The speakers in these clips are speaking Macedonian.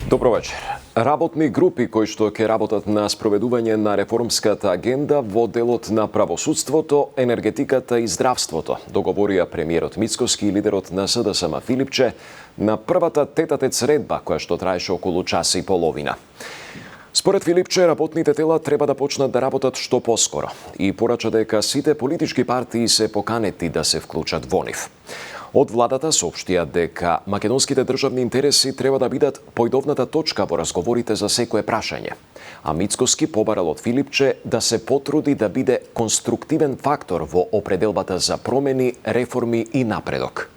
Добро вечер. Работни групи кои што ќе работат на спроведување на реформската агенда во делот на правосудството, енергетиката и здравството, договорија премиерот Мицкоски и лидерот на СДСМ Филипче на првата тет-а-тет средба која што траеше околу час и половина. Според Филипче, работните тела треба да почнат да работат што поскоро и порача дека сите политички партии се поканети да се вклучат во нив. Од владата соопштија дека македонските државни интереси треба да бидат појдовната точка во разговорите за секое прашање. А Мицкоски побарал од Филипче да се потруди да биде конструктивен фактор во определбата за промени, реформи и напредок.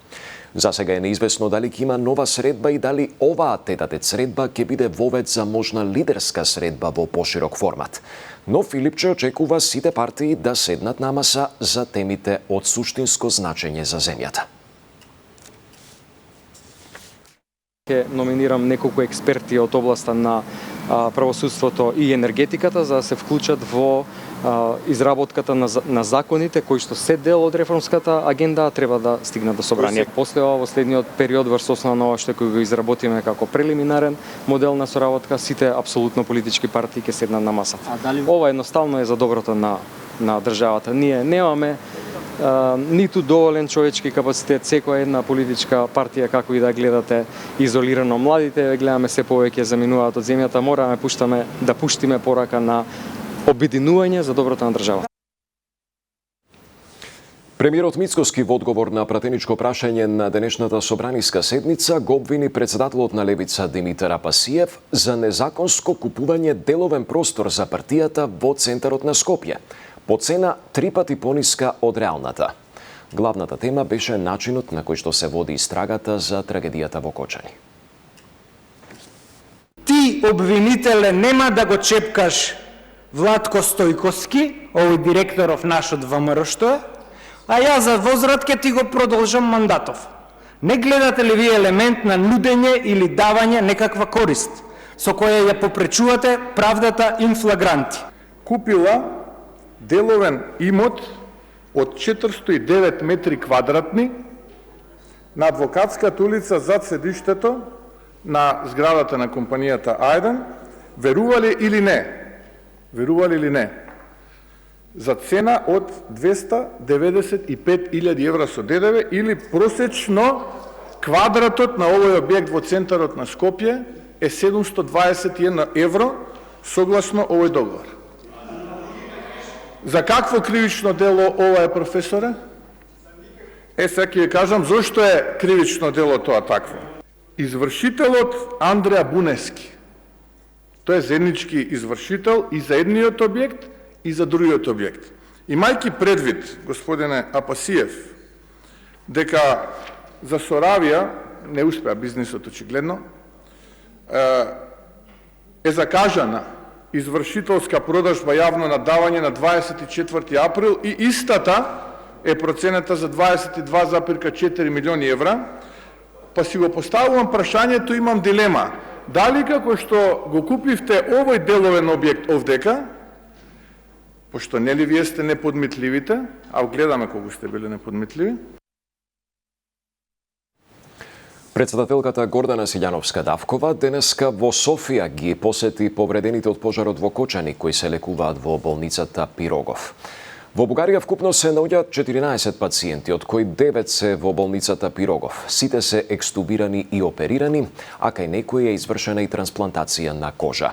За сега е неизвестно дали ќе има нова средба и дали оваа тет-а-тет средба ќе биде вовед за можна лидерска средба во поширок формат. Но Филипче очекува сите партии да седнат на маса за темите од суштинско значење за земјата. Ќе номинирам неколку експерти од областа на правосудството и енергетиката за да се вклучат во изработката на законите кои што се дел од реформската агенда треба да стигнат до собрание. После ова, во следниот период, врз основа на ова што го изработиме како прелиминарен модел на соработка, сите апсолутно политички партии ќе седнат на маса. Ова едноставно е за доброто на државата. Ние немаме ниту доволен човечки капацитет, секоја една политичка партија, како и да гледате изолирано. Младите гледаме се повеќе заминуваат од земјата, мораме да пуштиме порака на обединување за доброто на држава. Премиерот Мицкоски во одговор на пратеничко прашање на денешната собраниска седница го обвини председателот на Левица Димитар Апасиев за незаконско купување деловен простор за партијата во центарот на Скопје, по цена 3 пати пониска од реалната. Главната тема беше начинот на кој што се води истрагата за трагедијата во Кочани. Ти, обвинителе, нема да го чепкаш Владко Стојковски, овој директоров нашот ВМРО што е, а ја за возврат ќе ти го продолжам мандатов. Не гледате ли ви елемент на нудење или давање некаква корист, со која ја попречувате правдата ин флагранти? Купила деловен имот од 409 метри квадратни на Адвокатската улица зад седиштето на зградата на компанијата Ајден, верували или не? Верували или не? За цена од 295.000 евра со ДДВ или просечно квадратот на овој објект во центарот на Скопје е 721 евро согласно овој договор. За какво кривично дело ова е, професоре? Сега ќе кажам зошто е кривично дело тоа такво. Извршителот Андреа Бунески. Тој е заеднички извршител и за едниот објект и за другиот објект. Имајќи предвид, господине Апасиев, дека за Соравија не успеа бизнисот очигледно, е закажана извршителска продажба јавно надавање на 24 април и истата е процената за 22,4 милиони евра, па си го поставувам прашањето, имам дилема. Дали како што го купивте овој деловен објект овдека, пошто нели вие сте неподмитливите, а гледаме колку сте били неподмитливи. Председателката Гордана Силјановска-Давкова денеска во Софија ги посети повредените од пожарот во Кочани кои се лекуваат во болницата Пирогов. Во Бугарија вкупно се наоѓаат 14 пациенти, од кои 9 се во болницата Пирогов. Сите се екстубирани и оперирани, а кај некои е извршена и трансплантација на кожа.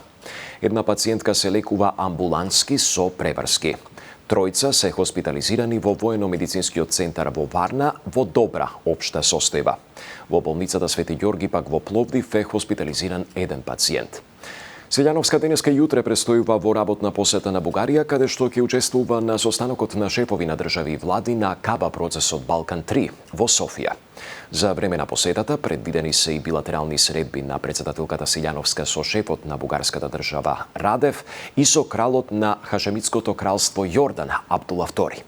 Една пациентка се лекува амбулански со преврски. Тројца се хоспитализирани во воено-медицинскиот центар во Варна во добра општа состојба. Во болницата Свети Ѓорги пак во Пловдив е хоспитализиран еден пациент. Силјановска денеска јутре престојува во работна посета на Бугарија, каде што ќе учествува на состанокот на шефови на држави и влади на КАБА процесот Балкан 3 во Софија. За време на посетата предвидени се и билатерални средби на председателката Силјановска со шефот на бугарската држава Радев и со кралот на Хашемитското кралство Јордан Абдула II.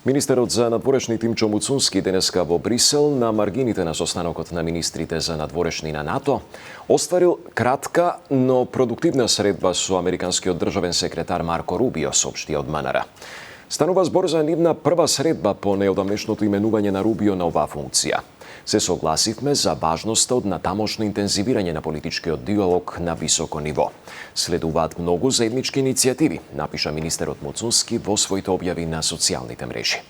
Министерот за надворешни Тимчо Муцунски денеска во Брисел на маргините на состанокот на министрите за надворешни на НАТО остварил кратка, но продуктивна средба со американскиот државен секретар Марко Рубио, соопшти од МНР. Станува збор за нивна прва средба по неодамнешното именување на Рубио на оваа функција. Се согласивме за важноста од натамошно интензивирање на политичкиот диалог на високо ниво. Следуваат многу заеднички иницијативи, напиша министерот Моцунски во своите објави на социјалните мрежи.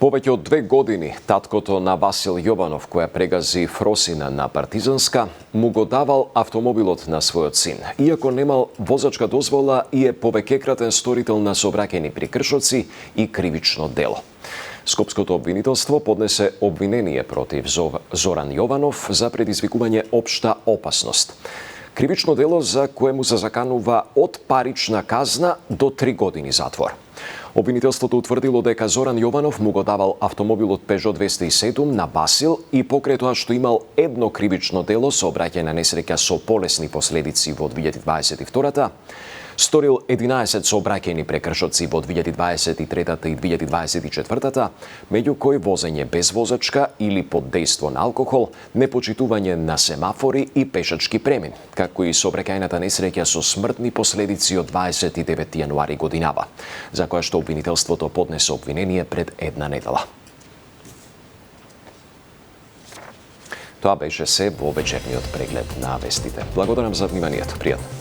Повеќе од 2 години, таткото на Васил Јованов, која прегази Фросина на Партизанска, му го давал автомобилот на својот син. Иако немал возачка дозвола и е повеќекратен сторител на сообраќајни прекршоци и кривично дело. Скопското обвинителство поднесе обвинение против Зоран Јованов за предизвикување општа опасност. Кривично дело за кое му се заканува од парична казна до 3 години затвор. Обвинителството утврдило дека Зоран Јованов му го давал автомобилот Peugeot 207 на Васил и покрај тоа што имал едно кривично дело сообраќајна несреќа со полесни последици во 2022-та, сторил 11 сообраќајни прекршоци во 2023-та и 2024-та, меѓу кои возење без возачка или под дејство на алкохол, непочитување на семафори и пешачки премин, како и сообраќајната несреќа со смртни последици од 29 јануари годинава, за која што обвинителството поднесе обвинение пред една недела. Тоа беше се во вечерниот преглед на вестите. Благодарам за вниманието. Пријатно.